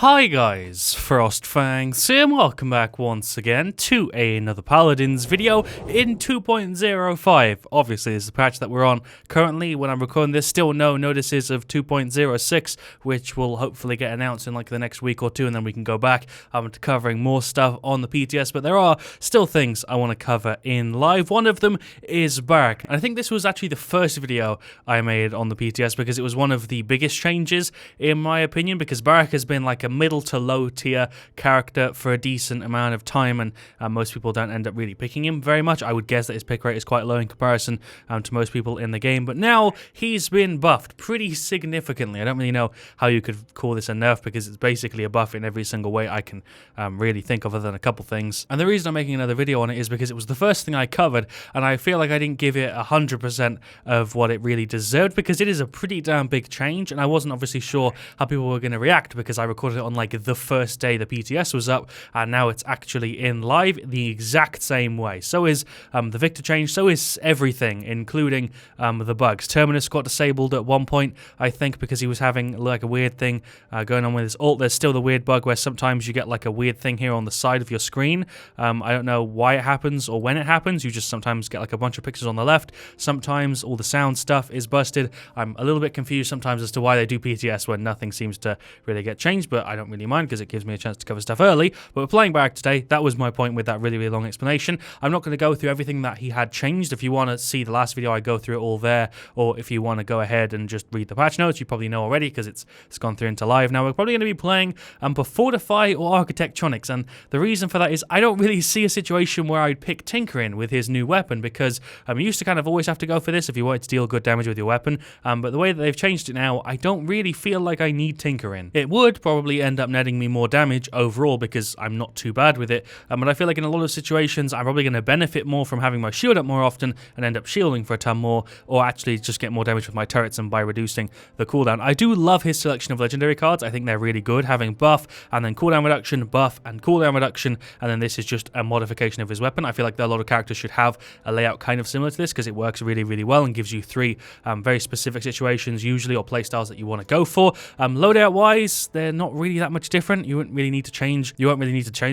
Hi guys, FrostFangs here, and welcome back once again to another Paladins video in 2.05. Obviously, this is the patch that we're on currently. When I'm recording this, still no notices of 2.06, which will hopefully get announced in like the next week or two, and then we can go back to covering more stuff on the PTS. But there are still things I want to cover in live. One of them is Barik, and I think this was actually the first video I made on the PTS because it was one of the biggest changes in my opinion, because Barik has been like a middle to low tier character for a decent amount of time, and most people don't end up really picking him very much. I would guess that his pick rate is quite low in comparison to most people in the game, but now he's been buffed pretty significantly. I don't really know how you could call this a nerf because it's basically a buff in every single way I can really think of, other than a couple things. And the reason I'm making another video on it is because it was the first thing I covered, and I feel like I didn't give it 100% of what it really deserved, because it is a pretty damn big change, and I wasn't obviously sure how people were going to react because I recorded it on like the first day the PTS was up, and now it's actually in live the exact same way. So is the Victor change, so is everything, including the bugs. Terminus got disabled at one point, I think, because he was having like a weird thing going on with his ult. There's still the weird bug where sometimes you get like a weird thing here on the side of your screen. I don't know why it happens or when it happens. You just sometimes get like a bunch of pixels on the left. Sometimes all the sound stuff is busted. I'm a little bit confused sometimes as to why they do PTS when nothing seems to really get changed, but I don't really mind because it gives me a chance to cover stuff early. But we're playing Barik today. That was my point with that really long explanation. I'm not going to go through everything that he had changed. If you want to see the last video, I go through it all there, or if you want to go ahead and just read the patch notes, you probably know already because it's gone through into live. Now we're probably going to be playing for Fortify or Architectronics, and the reason for that is I don't really see a situation where I'd pick Tinkering with his new weapon, because you used to kind of always have to go for this if you wanted to deal good damage with your weapon, but the way that they've changed it now, I don't really feel like I need Tinkering. It would probably end up netting me more damage overall because I'm not too bad with it, but I feel like in a lot of situations I'm probably going to benefit more from having my shield up more often and end up shielding for a ton more, or actually just get more damage with my turrets and by reducing the cooldown. I do love his selection of legendary cards. I think they're really good, having buff and then cooldown reduction, buff and cooldown reduction, and then this is just a modification of his weapon. I feel like a lot of characters should have a layout kind of similar to this because it works really well and gives you three very specific situations usually, or playstyles that you want to go for. Loadout wise, they're not really that much different. You won't really need to change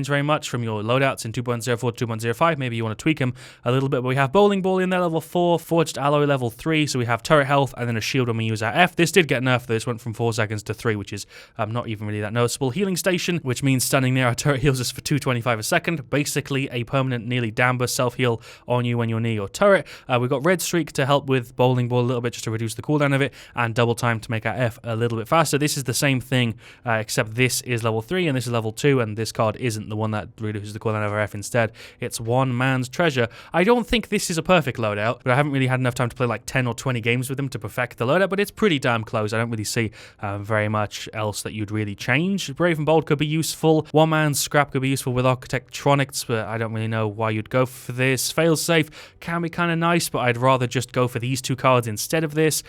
very much from your loadouts in 2.04 to 2.05. Maybe you want to tweak them a little bit, but we have Bowling Ball in there level 4, Forged Alloy level 3, so we have turret health and then a shield when we use our F. This did get nerfed though. This went from 4 seconds to 3, which is not even really that noticeable. Healing Station, which means standing near our turret heals us for 225 a second, basically a permanent nearly damn burst self-heal on you when you're near your turret. We've got Red Streak to help with Bowling Ball a little bit just to reduce the cooldown of it, and Double Time to make our F a little bit faster. This is the same thing, except this is level 3 and this is level 2, and this card isn't the one that reduces the cooldown of our F. Instead, it's One Man's Treasure. I don't think this is a perfect loadout, but I haven't really had enough time to play like 10 or 20 games with him to perfect the loadout, but it's pretty damn close. I don't really see very much else that you'd really change. Brave and Bold could be useful. One Man's Scrap could be useful with Architectronics, but I don't really know why you'd go for this. Failsafe can be kind of nice, but I'd rather just go for these two cards instead of this.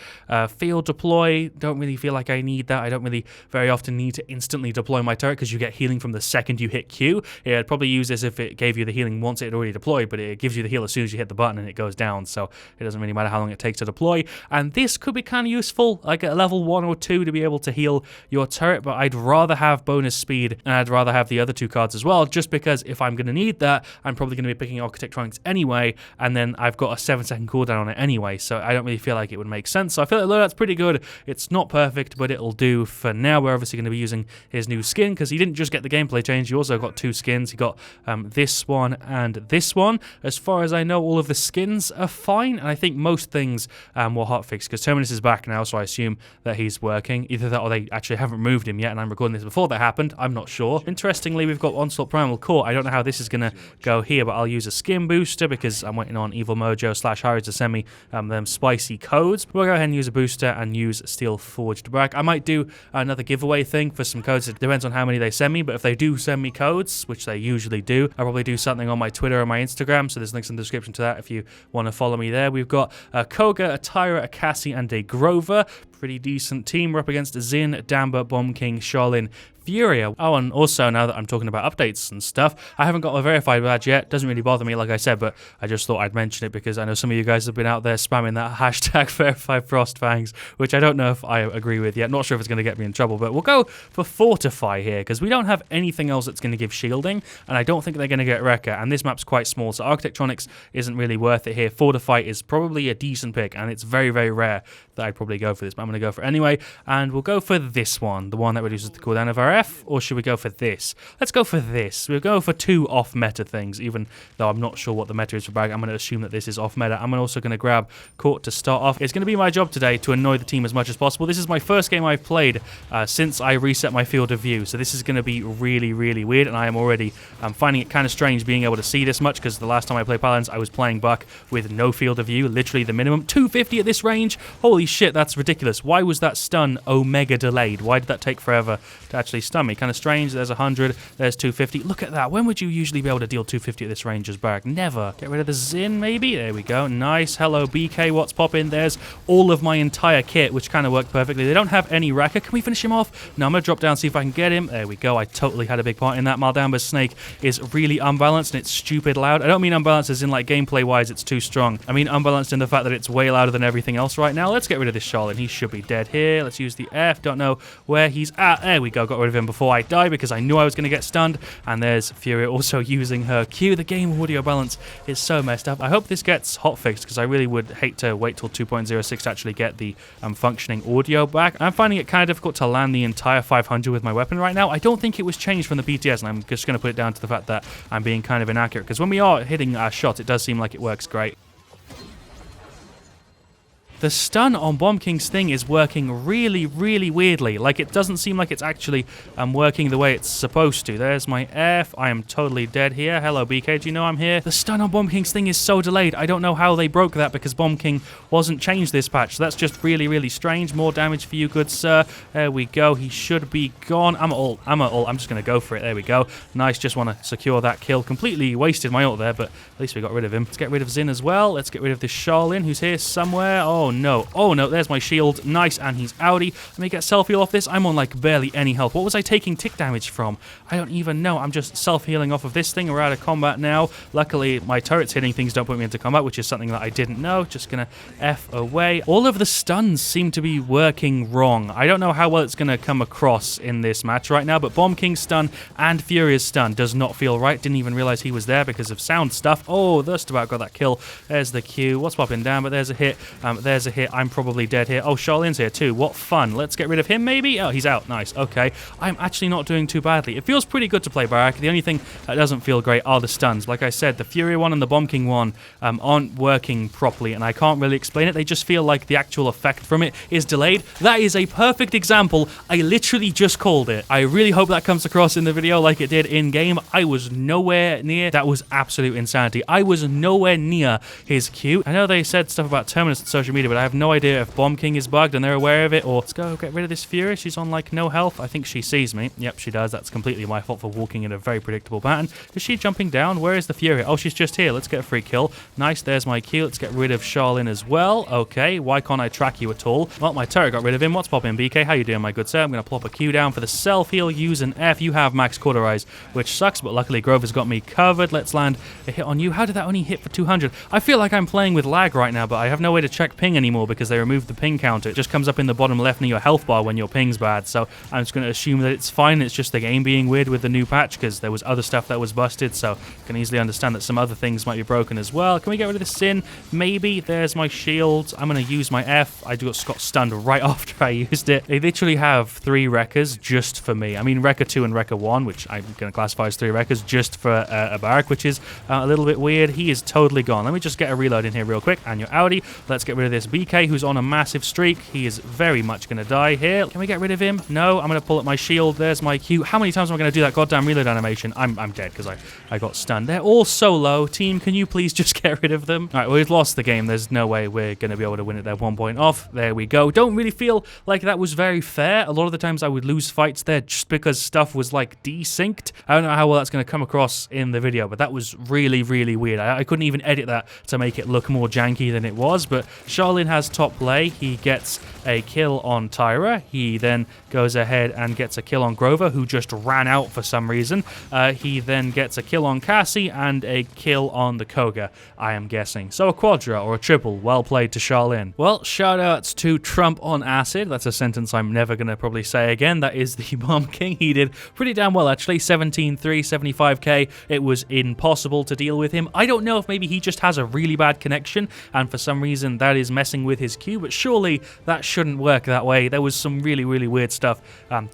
Field Deploy, don't really feel like I need that. I don't really very often need to instantly deploy my turret because you get healing from the second you hit Q. Yeah, I'd probably use this if it gave you the healing once it had already deployed, but it gives you the heal as soon as you hit the button and it goes down, so it doesn't really matter how long it takes to deploy. And this could be kind of useful, like at level 1 or 2 to be able to heal your turret, but I'd rather have bonus speed, and I'd rather have the other two cards as well, just because if I'm going to need that, I'm probably going to be picking Architectronics anyway, and then I've got a 7-second cooldown on it anyway, so I don't really feel like it would make sense. So I feel like Loadout's pretty good. It's not perfect, but it'll do for now. We're obviously going to be using his new skin, because he didn't just get the gameplay change, he also got two skins. He got this one and this one. As far as I know, all of the skins are fine, and I think most things were hotfixed, because Terminus is back now, so I assume that he's working. Either that or they actually haven't removed him yet, and I'm recording this before that happened. I'm not sure. Interestingly, we've got Onslaught Primal Core. I don't know how this is going to go here, but I'll use a skin booster because I'm waiting on Evil Mojo / Hi-Rez to send me them spicy codes. We'll go ahead and use a booster and use Steel Forged Barik. I might do another giveaway thing for some codes. It depends on how many they send me, but if they do send me codes, which they usually do, I'll probably do something on my Twitter or my Instagram, so there's links in the description to that if you want to follow me there. We've got a Koga, a Tyra, a Cassie, and a Grover. Pretty decent team. We're up against Zin, Damba, Bomb King, Shaolin, Furia. Oh, and also, now that I'm talking about updates and stuff, I haven't got a verified badge yet. Doesn't really bother me, like I said, but I just thought I'd mention it because I know some of you guys have been out there spamming that hashtag verified FrostFangs, which I don't know if I agree with yet. Not sure if it's going to get me in trouble, but we'll go for Fortify here because we don't have anything else that's going to give shielding, and I don't think they're going to get Wrecker, and this map's quite small, so Architectronics isn't really worth it here. Fortify is probably a decent pick, and it's very, very rare that I'd probably go for this, but I'm going to go for it anyway, and we'll go for this one, the one that reduces the cooldown of our F, or should we go for this? Let's go for this. We'll go for two off-meta things, even though I'm not sure what the meta is for Barik. I'm going to assume that this is off-meta. I'm also going to grab Court to start off. It's going to be my job today to annoy the team as much as possible. This is my first game I've played since I reset my field of view, so this is going to be really, really weird, and I am already finding it kind of strange being able to see this much, because the last time I played Paladins, I was playing Buck with no field of view, literally the minimum. 250 at this range? Holy shit, that's ridiculous. Why was that stun omega delayed? Why did that take forever to actually stun me? Kind of strange. There's 100, there's 250. Look at that. When would you usually be able to deal 250 at this range as Barik? Never. Get rid of the Zin, maybe? There we go. Nice. Hello, BK. What's poppin'? There's all of my entire kit, which kind of worked perfectly. They don't have any Wrecker. Can we finish him off? No, I'm going to drop down, see if I can get him. There we go. I totally had a big part in that. Maldamba's snake is really unbalanced, and it's stupid loud. I don't mean unbalanced as in, like, gameplay-wise, it's too strong. I mean unbalanced in the fact that it's way louder than everything else right now. Let's get rid of this Shaolin. He should be dead here. Let's use the F. Don't know where he's at. There we go. Got rid of him before I die because I knew I was going to get stunned. And there's Furia also using her Q. The game audio balance is so messed up. I hope this gets hotfixed because I really would hate to wait till 2.06 to actually get the functioning audio back. I'm finding it kind of difficult to land the entire 500 with my weapon right now. I don't think it was changed from the PTS, and I'm just going to put it down to the fact that I'm being kind of inaccurate, because when we are hitting our shots, it does seem like it works great. The stun on Bomb King's thing is working really, really weirdly. Like, it doesn't seem like it's actually working the way it's supposed to. There's my F. I am totally dead here. Hello, BK. Do you know I'm here? The stun on Bomb King's thing is so delayed. I don't know how they broke that because Bomb King wasn't changed this patch. So that's just really, really strange. More damage for you, good sir. There we go. He should be gone. I'm at ult. I'm just going to go for it. There we go. Nice. Just want to secure that kill. Completely wasted my ult there, but at least we got rid of him. Let's get rid of Zin as well. Let's get rid of this Shaolin who's here somewhere. Oh, no. Oh, no. There's my shield. Nice. And he's outie. Let me get self-heal off this. I'm on, like, barely any health. What was I taking tick damage from? I don't even know. I'm just self-healing off of this thing. We're out of combat now. Luckily, my turrets hitting things don't put me into combat, which is something that I didn't know. Just gonna F away. All of the stuns seem to be working wrong. I don't know how well it's gonna come across in this match right now, but Bomb King's stun and Furia's stun does not feel right. Didn't even realize he was there because of sound stuff. Oh, just about got that kill. There's the Q. What's popping down? But there's a hit. There's a hit. I'm probably dead here. Oh, Shaolin's here too. What fun. Let's get rid of him maybe? Oh, he's out. Nice. Okay. I'm actually not doing too badly. It feels pretty good to play Barik. The only thing that doesn't feel great are the stuns. Like I said, the Furia one and the Bomb King one aren't working properly, and I can't really explain it. They just feel like the actual effect from it is delayed. That is a perfect example. I literally just called it. I really hope that comes across in the video like it did in-game. I was nowhere near. That was absolute insanity. I was nowhere near his Q. I know they said stuff about Terminus on social media, but I have no idea if Bomb King is bugged and they're aware of it, or let's go get rid of this Furia. She's on, like, no health. I think she sees me. Yep, she does. That's completely my fault for walking in a very predictable pattern. Is she jumping down? Where is the Furia? Oh, she's just here. Let's get a free kill. Nice. There's my Q. Let's get rid of Shaolin as well. Okay. Why can't I track you at all? Well, my turret got rid of him. What's popping, BK? How you doing, my good sir? I'm going to plop a Q down for the self-heal. Use an F. You have max cauterize, which sucks, but luckily Grover's got me covered. Let's land a hit on you. How did that only hit for 200? I feel like I'm playing with lag right now, but I have no way to check ping anymore because they removed the ping counter. It just comes up in the bottom left near your health bar when your ping's bad, so I'm just going to assume that it's fine. It's just the game being weird with the new patch because there was other stuff that was busted, so I can easily understand that some other things might be broken as well. Can we get rid of the Sin? Maybe. There's my shield. I'm going to use my F. I just got stunned right after I used it. They literally have 3 Wreckers just for me. I mean, Wrecker 2 and Wrecker 1, which I'm going to classify as 3 Wreckers just for a Barik, which is a little bit weird. He is totally gone. Let me just get a reload in here real quick, and you're outie. Let's get rid of this BK, who's on a massive streak. He is very much going to die here. Can we get rid of him? No. I'm going to pull up my shield. There's my Q. How many times am I going to do that goddamn reload animation? I'm dead because I got stunned. They're all so low. Team, can you please just get rid of them? All right, well, we've lost the game. There's no way we're going to be able to win it. They're 1 point off. There we go. Don't really feel like that was very fair. A lot of the times I would lose fights there just because stuff was, like, desynced. I don't know how well that's going to come across in the video, but that was really, really weird. I couldn't even edit that to make it look more janky than it was, but Charlotte Shaolin has top play. He gets a kill on Tyra. He then goes ahead and gets a kill on Grover, who just ran out for some reason. He then gets a kill on Cassie and a kill on the Koga, I am guessing. So a quadra or a triple. Well played to Shaolin. Well, shoutouts to Trump on acid. That's a sentence I'm never going to probably say again. That is the Bomb King. He did pretty damn well, actually. 17-3, 75k. It was impossible to deal with him. I don't know if maybe he just has a really bad connection, and for some reason that is messing with his queue, but surely that shouldn't work that way. There was some really, really weird stuff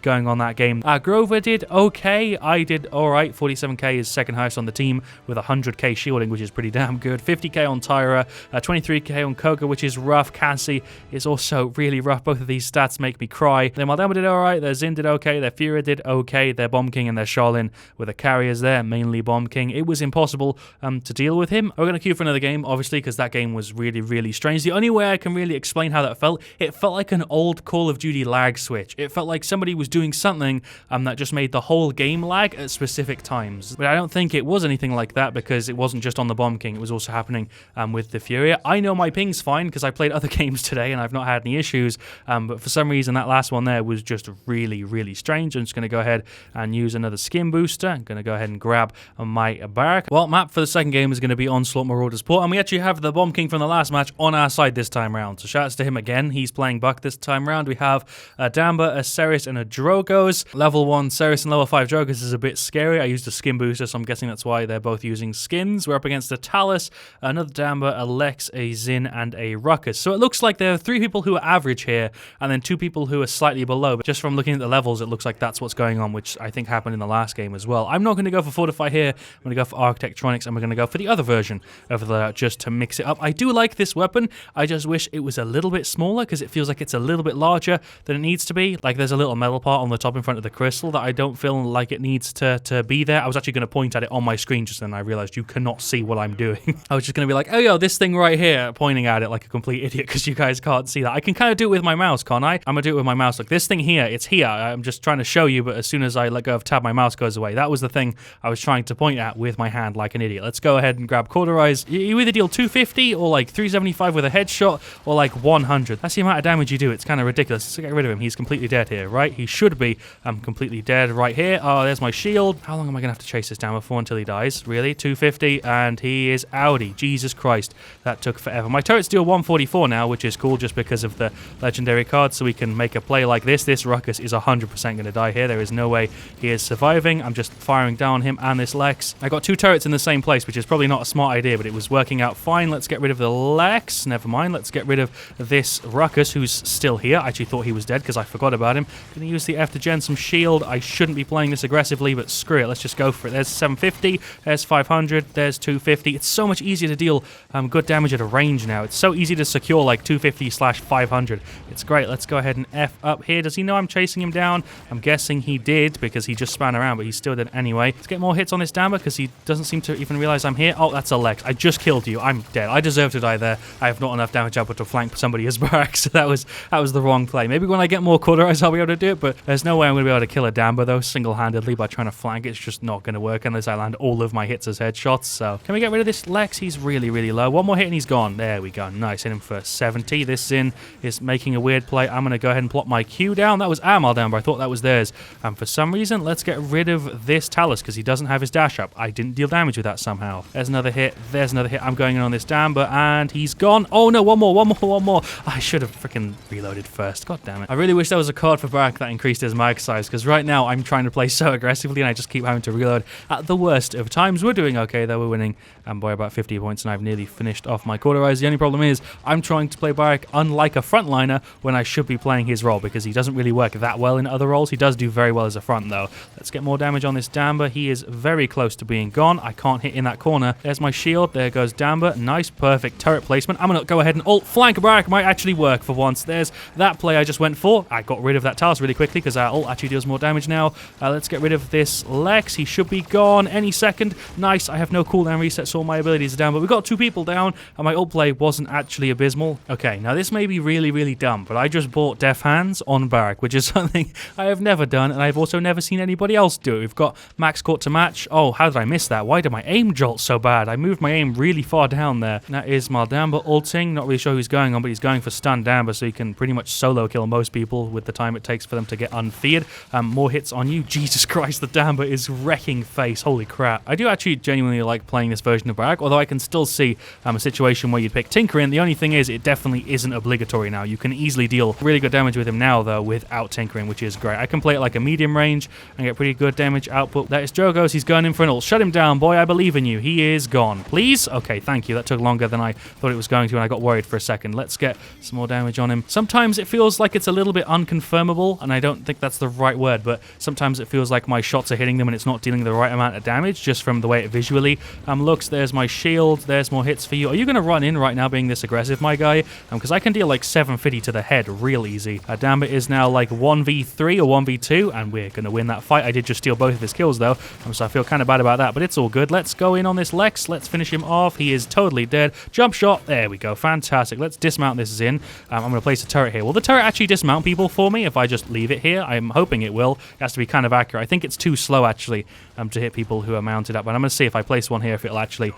going on that game. Grover did okay. I did alright. 47k is second highest on the team with 100k shielding, which is pretty damn good. 50k on Tyra, 23k on Koga, which is rough. Cassie is also really rough. Both of these stats make me cry. Their Maldama did alright, their Zin did okay, their Fury did okay, their Bomb King and their Shaolin were the carriers there, mainly Bomb King. It was impossible to deal with him. We're going to queue for another game, obviously, because that game was really, really strange. The only way I can really explain how that felt, it felt like an old Call of Duty lag switch. It felt like somebody was doing something that just made the whole game lag at specific times. But I don't think it was anything like that, because it wasn't just on the Bomb King, it was also happening with the Fury. I know my ping's fine because I played other games today and I've not had any issues, but for some reason that last one there was just really, really strange. I'm just going to go ahead and use another skin booster. I'm going to go ahead and grab my Barik. Well, map for the second game is going to be Onslaught Marauders Port, and we actually have the Bomb King from the last match on our side this time round. So shoutouts to him again. He's playing Buck this time round. We have a Damba, a Ceres, and a Drogos. Level 1 Ceres and level 5 Drogos is a bit scary. I used a skin booster, so I'm guessing that's why they're both using skins. We're up against a Talus, another Damba, a Lex, a Zin, and a Ruckus. So it looks like there are 3 people who are average here, and then 2 people who are slightly below. But just from looking at the levels, it looks like that's what's going on, which I think happened in the last game as well. I'm not going to go for Fortify here. I'm going to go for Architectronics, and we're going to go for the other version of the Loadout just to mix it up. I do like this weapon. I just wish it was a little bit smaller, because it feels like it's a little bit larger than it needs to be. Like there's a little metal part on the top in front of the crystal that I don't feel like it needs to be there. I was actually going to point at it on my screen just then. I realized you cannot see what I'm doing. I was just going to be like, oh, yo, this thing right here, pointing at it like a complete idiot because you guys can't see that. I can kind of do it with my mouse, can't I? I'm going to do it with my mouse. Like this thing here, it's here. I'm just trying to show you, but as soon as I let go of tab, my mouse goes away. That was the thing I was trying to point at with my hand like an idiot. Let's go ahead and grab Cauterize. You either deal 250 or like 375 with a headshot or like 100. That's the amount of damage you do. It's kind of ridiculous. Let's get rid of him. He's completely dead here, right? He should be completely dead right here. Oh, there's my shield. How long am I going to have to chase this down before until he dies? Really? 250 and he is outie. Jesus Christ. That took forever. My turrets deal 144 now, which is cool just because of the legendary card, so we can make a play like this. This Ruckus is 100% going to die here. There is no way he is surviving. I'm just firing down him and this Lex. I got 2 turrets in the same place, which is probably not a smart idea, but it was working out fine. Let's get rid of the Lex. Never mind. Let's get rid of this Ruckus, who's still here. I actually thought he was dead because I forgot about him. Gonna use the F to gen some shield. I shouldn't be playing this aggressively, but screw it. Let's just go for it. There's 750. There's 500. There's 250. It's so much easier to deal good damage at a range now. It's so easy to secure like 250/500. It's great. Let's go ahead and F up here. Does he know I'm chasing him down? I'm guessing he did because he just span around, but he still did anyway. Let's get more hits on this Damba because he doesn't seem to even realize I'm here. Oh, that's a Lex. I just killed you. I'm dead. I deserve to die there. I have not enough damage output to flank somebody as Barik, so that was the wrong play. Maybe when I get more Cauterize, I'll be able to do it, but there's no way I'm going to be able to kill a Damba though single-handedly by trying to flank. It's just not going to work unless I land all of my hits as headshots. So can we get rid of this Lex? He's really, really low. One more hit and he's gone. There we go. Nice. Hit him for 70. This Zin is making a weird play. I'm going to go ahead and plot my Q down. That was our Maldamba. I thought that was theirs. And for some reason, let's get rid of this Talus because he doesn't have his dash up. I didn't deal damage with that somehow. There's another hit. There's another hit. I'm going in on this Damba and he's gone. Oh no, one more. I should have freaking reloaded first. God damn it. I really wish there was a card for Barik that increased his mag size because right now I'm trying to play so aggressively and I just keep having to reload at the worst of times. We're doing okay though. We're winning by about 50 points and I've nearly finished off my Cauterize. The only problem is I'm trying to play Barik unlike a frontliner when I should be playing his role because he doesn't really work that well in other roles. He does do very well as a front though. Let's get more damage on this Damba. He is very close to being gone. I can't hit in that corner. There's my shield. There goes Damba. Nice, perfect turret placement. I'm going to go ahead and ult flank Barik. Might actually work for once. There's that play I just went for. I got rid of that Talus really quickly because our ult actually deals more damage now. Let's get rid of this Lex. He should be gone any second. Nice. I have no cooldown reset, so all my abilities are down, but we got 2 people down and my ult play wasn't actually abysmal. Okay, now this may be really, really dumb, but I just bought Def Hands on Barik, which is something I have never done and I've also never seen anybody else do. We've got max court to match. Oh, how did I miss that? Why did my aim jolt so bad? I moved my aim really far down there. That is Maldamba ulting. Not not really sure who's going on, but he's going for stun Damber, so he can pretty much solo kill most people with the time it takes for them to get unfeared. More hits on you. Jesus Christ, the Damber is wrecking face. Holy crap. I do actually genuinely like playing this version of Barik, although I can still see a situation where you'd pick Tinkering. The only thing is, it definitely isn't obligatory now. You can easily deal really good damage with him now, though, without Tinkering, which is great. I can play it like a medium range and get pretty good damage output. That is Drogo's. He's going in for an ult. Shut him down, boy. I believe in you. He is gone. Please? Okay, thank you. That took longer than I thought it was going to, and I got worried for a second. Let's get some more damage on him. Sometimes it feels like it's a little bit unconfirmable, and I don't think that's the right word, but sometimes it feels like my shots are hitting them and it's not dealing the right amount of damage just from the way it visually looks. There's my shield. There's more hits for you. Are you going to run in right now being this aggressive, my guy? Because I can deal like 750 to the head real easy. Damber is now like 1v3 or 1v2, and we're going to win that fight. I did just steal both of his kills, though, so I feel kind of bad about that, but it's all good. Let's go in on this Lex. Let's finish him off. He is totally dead. Jump shot. There we go. Fantastic. Let's dismount this Zin. I'm going to place a turret here. Will the turret actually dismount people for me if I just leave it here? I'm hoping it will. It has to be kind of accurate. I think it's too slow, actually, to hit people who are mounted up, but I'm going to see if I place one here if it'll actually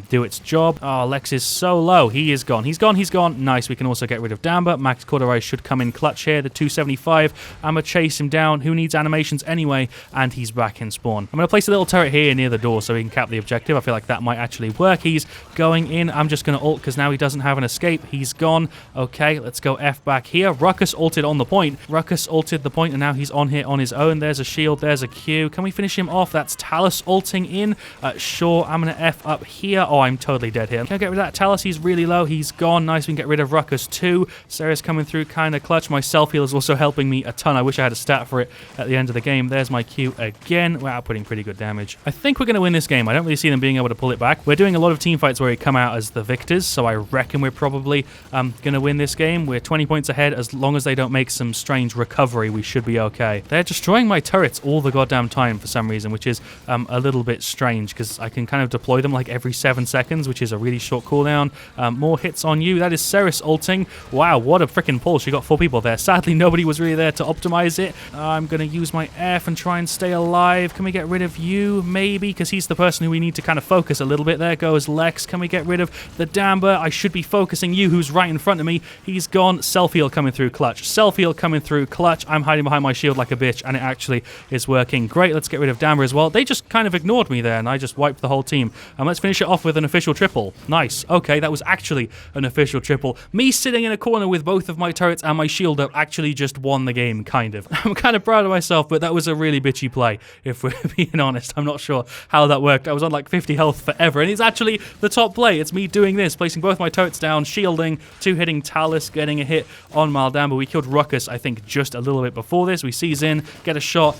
do its job. Oh, Lex is so low. He is gone. He's gone. He's gone. Nice. We can also get rid of Damber. Max Cauterized should come in clutch here. The 275. I'm going to chase him down. Who needs animations anyway? And he's back in spawn. I'm going to place a little turret here near the door so he can cap the objective. I feel like that might actually work. He's going in. I'm just going to ult because now he doesn't have an escape. He's gone. Okay, let's go F back here. Ruckus ulted on the point. Ruckus ulted the point, and now he's on here on his own. There's a shield. There's a Q. Can we finish him off? That's Talus ulting in. Sure, I'm going to F up here. Oh, I'm totally dead here. Can I get rid of that Talus? He's really low. He's gone. Nice. We can get rid of Ruckus too. Sarah's coming through kind of clutch. My self-heal is also helping me a ton. I wish I had a stat for it at the end of the game. There's my Q again. We're outputting pretty good damage. I think we're going to win this game. I don't really see them being able to pull it back. We're doing a lot of team fights where we come out as the victors, so I reckon we're probably going to win this game. We're 20 points ahead. As long as they don't make some strange recovery, we should be okay. They're destroying my turrets all the goddamn time for some reason, which is a little bit strange because I can kind of deploy them like every 7 seconds, which is a really short cooldown. More hits on you. That is Ceres ulting. Wow, what a freaking pull. She got 4 people there. Sadly, nobody was really there to optimize it. I'm going to use my F and try and stay alive. Can we get rid of you? Maybe, because he's the person who we need to kind of focus a little bit. There goes Lex. Can we get rid of the Damber? I should be focusing you, who's right in front of me. He's gone. Self-heal coming through clutch. Self-heal coming through clutch. I'm hiding behind my shield like a bitch, and it actually is working. Great. Let's get rid of Damber as well. They just kind of ignored me there, and I just wiped the whole team. Let's finish it off with an official triple. Nice. Okay, that was actually an official triple. Me sitting in a corner with both of my turrets and my shield up actually just won the game, kind of. I'm kind of proud of myself, but that was a really bitchy play, if we're being honest. I'm not sure how that worked. I was on like 50 health forever, and it's actually the top play. It's me doing this, placing both my turrets down, shielding, 2-hitting Talus, getting a hit on Maldamber. We killed Ruckus, I think, just a little bit before this. We see Zin, get a shot,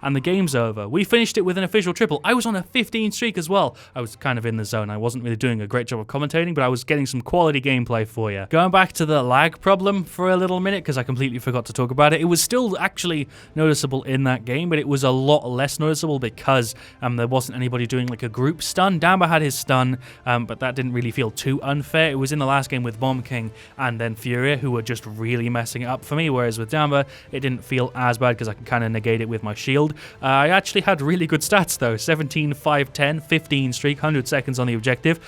and the game's over. We finished it with an official triple. I was on a 15 streak as well. I was kind of in the zone. I wasn't really doing a great job of commentating, but I was getting some quality gameplay for you. Going back to the lag problem for a little minute, because I completely forgot to talk about it. It was still actually noticeable in that game, but it was a lot less noticeable because there wasn't anybody doing like a group stun. Damber had his stun, but that didn't really feel too unfair. It was in the last game with Bomb King and then Furia, who were just really messing it up for me, whereas with Damber, it didn't feel as bad because I can kind of negate it with my shield. I actually had really good stats though. 17, 5, 10, 15 streak, 100 seconds on the objective,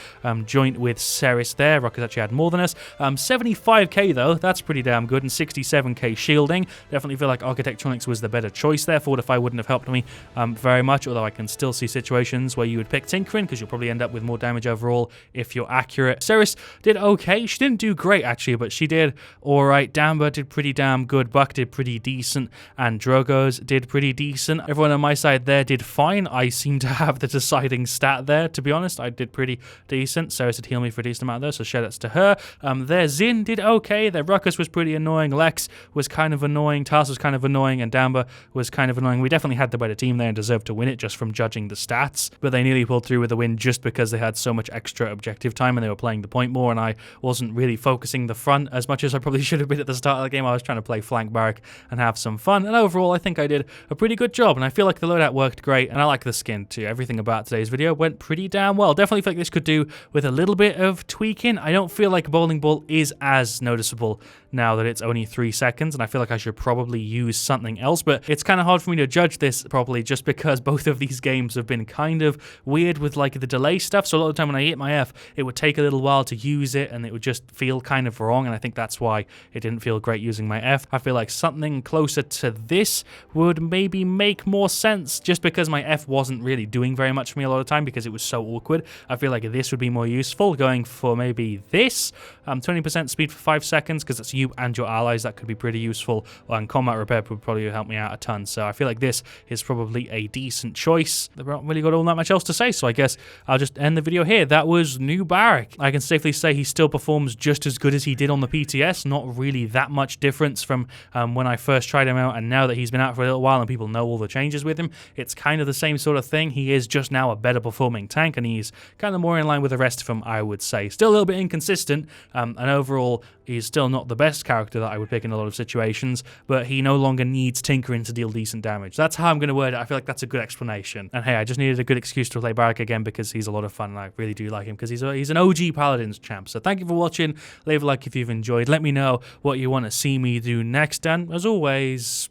joint with Ceres there. Ruckus actually had more than us. 75k though, that's pretty damn good, and 67k shielding. Definitely feel like Architectronics was the better choice there. Fortify wouldn't have helped me very much, although I can still see situations where you would pick Tinkering because you'll probably end up with more damage overall if you're accurate. Ceres did okay. She didn't do great actually, but she did alright. Damber did pretty damn good. Buck did pretty decent, and Drogo's did pretty decent. Everyone on my side there did fine. I seem to have the deciding stat there, to be honest. I did pretty decent. Ceres did heal me for a decent amount there, so shout outs to her. Their Zin did okay. Their Ruckus was pretty annoying. Lex was kind of annoying. Tars was kind of annoying, and Damber was kind of annoying. We definitely had the better team there and deserved to win it just from judging the stats, but they nearly pulled through with the win just because they had so much extra objective time and they were playing the point more, and I wasn't really focusing the front as much as I probably should have been at the start of the game. I was trying to play flank Barik and have some fun, and overall I think I did a pretty good job, and I feel like the loadout worked great, and I like the skin too. Everything about today's video went pretty damn well. Definitely feel like this could do with a little bit of tweaking. I don't feel like Bowling Ball is as noticeable now that it's only 3 seconds, and I feel like I should probably use something else, but it's kind of hard for me to judge this properly just because both of these games have been kind of weird with like the delay stuff. So a lot of the time when I hit my F, it would take a little while to use it and it would just feel kind of wrong, and I think that's why it didn't feel great using my F. I feel like something closer to this would maybe make more sense just because my F wasn't really doing very much for me a lot of the time because it was so awkward. I feel like this would be more useful, going for maybe this 20% speed for 5 seconds, because it's you and your allies. That could be pretty useful, and combat repair would probably help me out a ton. So I feel like this is probably a decent choice. I've not really got all that much else to say, so I guess I'll just end the video here. That was new Barik. I can safely say he still performs just as good as he did on the PTS. Not really that much difference from when I first tried him out, and now that he's been out for a little while and people know all the changes with him, it's kind of the same sort of thing. He is just now a better performing tank, and he's kind of more in line with the rest of them, I would say. Still a little bit inconsistent, and overall he's still not the best character that I would pick in a lot of situations, but he no longer needs tinkering to deal decent damage. That's how I'm going to word it. I feel like that's a good explanation. And hey, I just needed a good excuse to play Barik again because he's a lot of fun, and I really do like him because he's an OG Paladins champ. So thank you for watching. Leave a like if you've enjoyed. Let me know what you want to see me do next, and as always,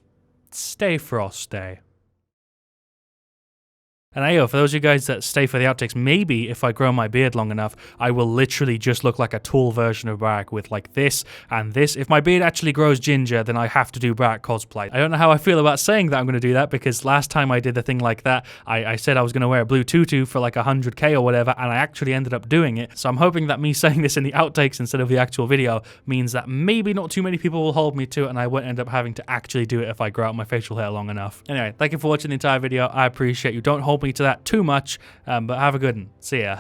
stay frosty. And hey, for those of you guys that stay for the outtakes, maybe if I grow my beard long enough, I will literally just look like a tall version of Barik with like this and this. If my beard actually grows ginger, then I have to do Barik cosplay. I don't know how I feel about saying that I'm going to do that, because last time I did the thing like that, I said I was going to wear a blue tutu for like 100k or whatever, and I actually ended up doing it. So I'm hoping that me saying this in the outtakes instead of the actual video means that maybe not too many people will hold me to it, and I won't end up having to actually do it if I grow out my facial hair long enough. Anyway, thank you for watching the entire video. I appreciate you. Don't hold me to that too much, but have a good one. See ya.